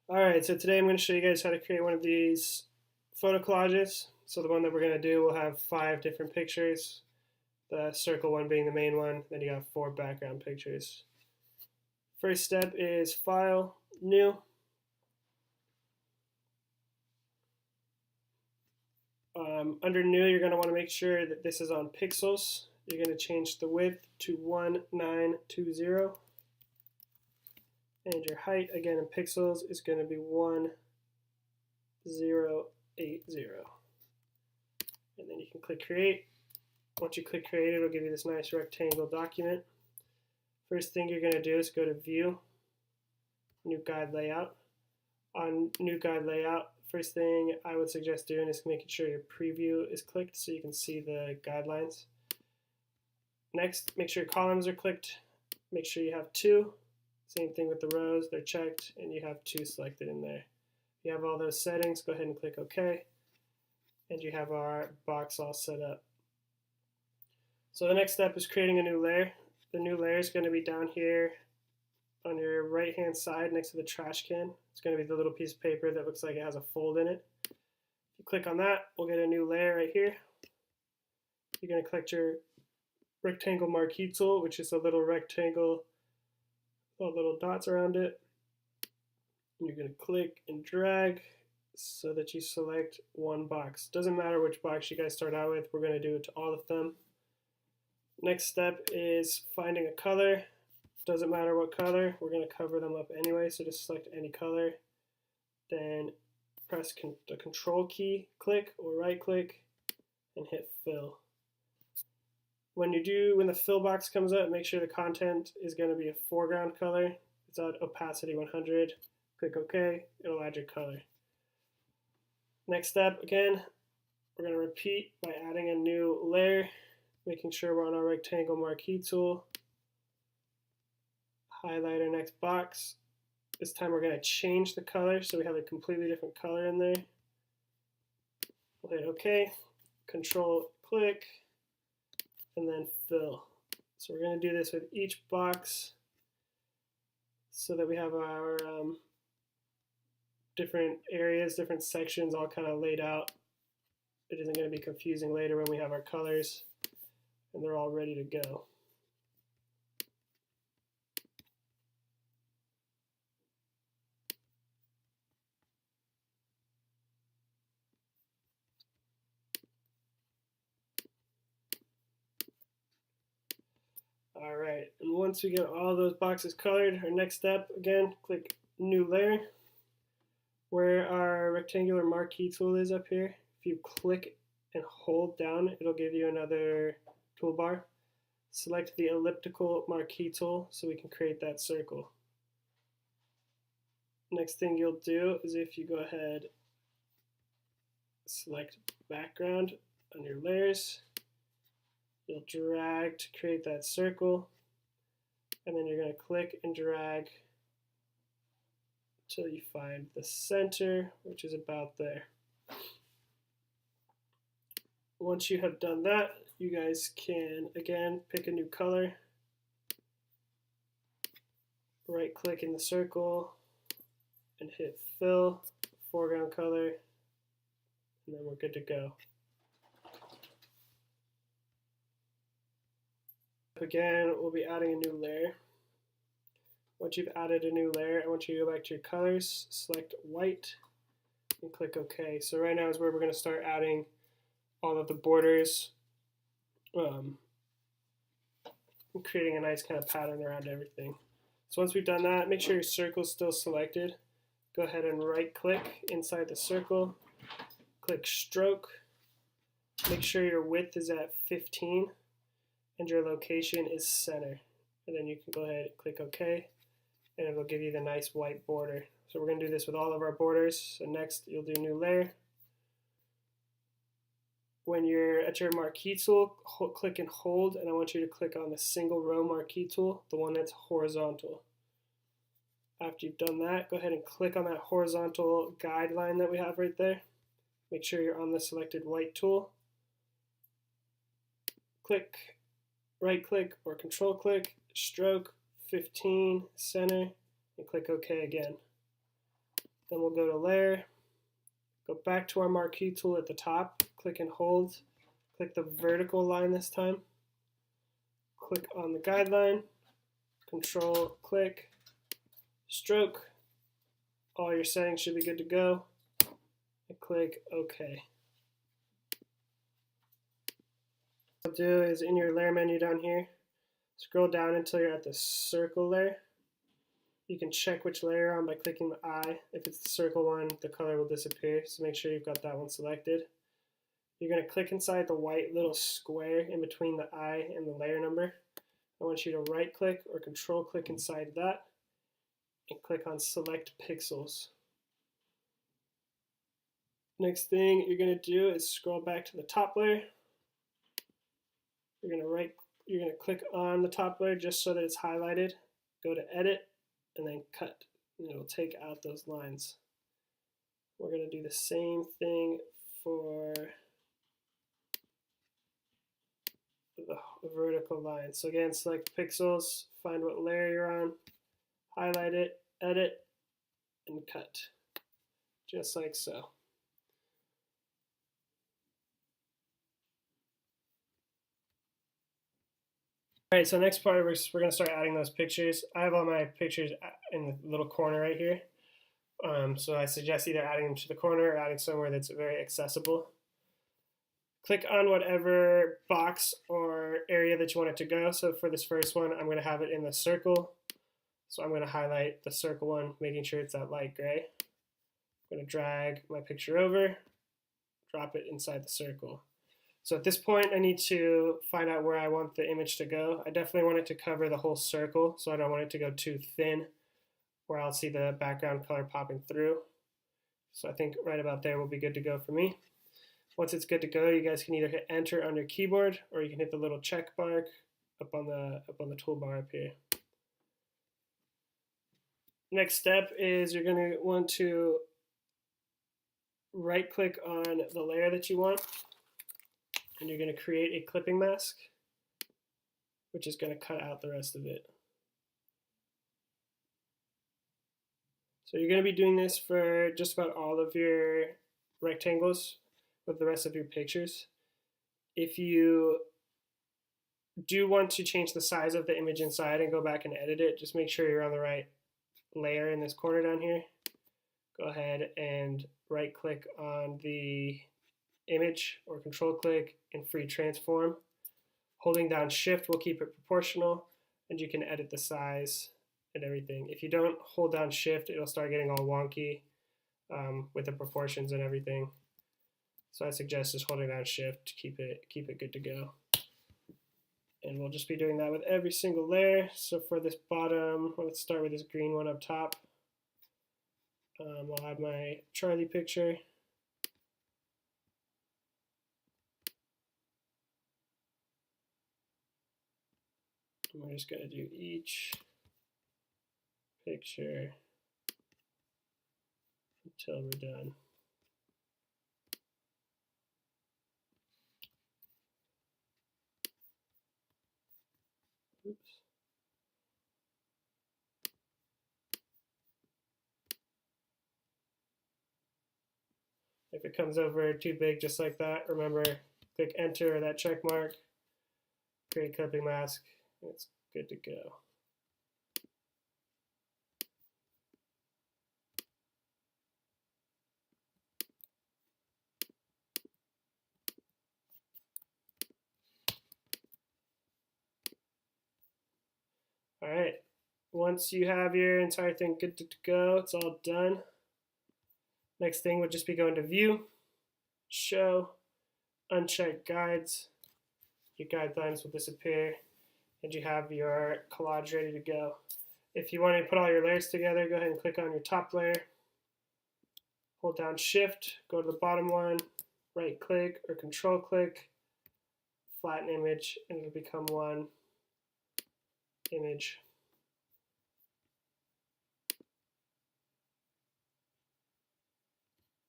Alright, so today I'm going to show you guys how to create one of these photo collages. So the one that we're going to do will have 5 different pictures, the circle one being the main one, then you have 4 background pictures. First step is File, New. Under New, you're going to want to make sure that this is on pixels. You're going to change the width to 1920. And your height, again in pixels, is going to be 1080. And then you can click Create. Once you click Create, it'll give you this nice rectangle document. First thing you're going to do is go to View, New Guide Layout. On New Guide Layout, first thing I would suggest doing is making sure your preview is clicked so you can see the guidelines. Next, make sure your columns are clicked. Make sure you have 2. Same thing with the rows, they're checked, and you have 2 selected in there. If you have all those settings, go ahead and click OK, and you have our box all set up. So the next step is creating a new layer. The new layer is going to be down here on your right-hand side next to the trash can. It's going to be the little piece of paper that looks like it has a fold in it. If you click on that, we'll get a new layer right here. You're going to click your rectangle marquee tool, which is a little rectangle, all little dots around it. You're going to click and drag so that you select one box. Doesn't matter which box you guys start out with, we're going to do it to all of them. Next step is finding a color. Doesn't matter what color, we're going to cover them up anyway, so just select any color. Then press the control key, click or right click, and hit fill. When the fill box comes up, make sure the content is going to be a foreground color. It's at opacity 100. Click OK, it'll add your color. Next step, again, we're going to repeat by adding a new layer, making sure we're on our rectangle marquee tool. Highlight our next box. This time we're going to change the color so we have a completely different color in there. We'll hit OK, control click, and then fill. So we're going to do this with each box so that we have our different areas, different sections all kind of laid out. It isn't going to be confusing later when we have our colors and they're all ready to go. Alright, and once we get all those boxes colored, our next step, again, click New Layer. Where our rectangular marquee tool is up here, if you click and hold down, it'll give you another toolbar. Select the elliptical marquee tool so we can create that circle. Next thing you'll do is if you go ahead, select background on your layers, you'll drag to create that circle, and then you're going to click and drag until you find the center, which is about there. Once you have done that, you guys can again pick a new color, right click in the circle and hit fill, foreground color, and then we're good to go. Again, we'll be adding a new layer. Once you've added a new layer, I want you to go back to your colors, select white, and click OK. So right now is where we're going to start adding all of the borders, creating a nice kind of pattern around everything. So once we've done that, make sure your circle is still selected. Go ahead and right click inside the circle, click stroke, make sure your width is at 15 and your location is center. And then you can go ahead and click OK, and it'll give you the nice white border. So we're going to do this with all of our borders. So next you'll do new layer. When you're at your marquee tool, click and hold, and I want you to click on the single row marquee tool, the one that's horizontal. After you've done that, go ahead and click on that horizontal guideline that we have right there. Make sure you're on the selected white tool. Click, right click or control click, stroke, 15, center, and click OK again. Then we'll go to layer, go back to our marquee tool at the top, click and hold, click the vertical line this time, click on the guideline, control click, stroke, all your settings should be good to go, and click OK. What you'll do is in your layer menu down here, scroll down until you're at the circle layer. You can check which layer you're on by clicking the eye. If it's the circle one, the color will disappear, so make sure you've got that one selected. You're going to click inside the white little square in between the eye and the layer number. I want you to right click or control click inside that and click on select pixels. Next thing you're going to do is scroll back to the top layer. You're going to click on the top layer just so that it's highlighted. Go to edit and then cut, and it will take out those lines. We're going to do the same thing for the vertical line. So again, select pixels, find what layer you're on, highlight it, edit, and cut, just like so. All right, so next part, we're going to start adding those pictures. I have all my pictures in the little corner right here. So I suggest either adding them to the corner or adding somewhere that's very accessible. Click on whatever box or area that you want it to go. So for this first one, I'm going to have it in the circle. So I'm going to highlight the circle one, making sure it's that light gray. I'm going to drag my picture over, drop it inside the circle. So at this point, I need to find out where I want the image to go. I definitely want it to cover the whole circle, so I don't want it to go too thin, where I'll see the background color popping through. So I think right about there will be good to go for me. Once it's good to go, you guys can either hit enter on your keyboard, or you can hit the little check mark up on the toolbar up here. Next step is you're going to want to right click on the layer that you want, and you're going to create a clipping mask, which is going to cut out the rest of it. So you're going to be doing this for just about all of your rectangles with the rest of your pictures. If you do want to change the size of the image inside and go back and edit it, just make sure you're on the right layer in this corner down here. Go ahead and right click on the image or control click and free transform. Holding down shift will keep it proportional, and you can edit the size and everything. If you don't hold down shift, it'll start getting all wonky with the proportions and everything. So I suggest just holding down shift to keep it good to go. And we'll just be doing that with every single layer. So for this bottom, let's start with this green one up top. I'll have my Charlie picture. And we're just going to do each picture until we're done. Oops. If it comes over too big just like that, remember, click enter or that check mark, create clipping mask, and it's good to go. All right, once you have your entire thing good to go, it's all done. Next thing would just be going to View, Show, Uncheck Guides. Your guidelines will disappear, and you have your collage ready to go. If you want to put all your layers together, go ahead and click on your top layer. Hold down Shift, go to the bottom one, right click or control click, flatten image, and it'll become one image.